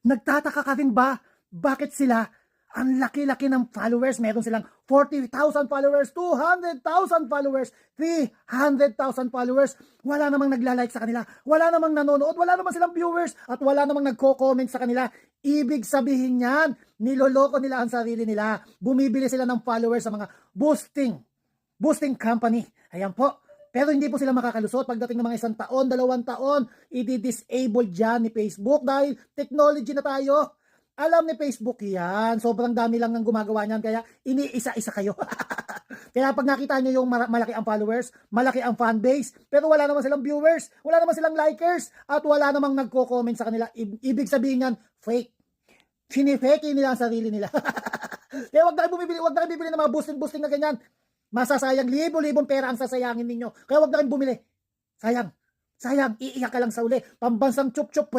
Nagtataka ka din ba? Bakit sila ang laki-laki ng followers? Meron silang 40,000 followers, 200,000 followers, 300,000 followers. Wala namang nagla-like sa kanila. Wala namang nanonood. Wala namang silang viewers. At wala namang nagko-comment sa kanila. Ibig sabihin yan, niloloko nila ang sarili nila. Bumibili sila ng followers sa mga boosting company. Ayan po. Pero hindi po sila makakalusot pagdating ng mga 1 taon, 2 taon, i-disable dyan ni Facebook dahil technology na tayo. Alam ni Facebook yan. Sobrang dami lang ng gumagawa niyan kaya iniisa-isa kayo. Kaya pag nakita nyo yung malaki ang followers, malaki ang fan base, pero wala naman silang viewers, wala naman silang likers, at wala namang nagko-comment sa kanila, ibig sabihin yan, fake. Sinifake nila ang sarili nila. Kaya wag na kayo bibili ng mga boosting na ganyan. Masasayang libo-libong pera ang sasayangin ninyo. Kaya wag na kayong bumili. Sayang. Sayang. Iiyak ka lang sa uli. Pambansang chup-chup.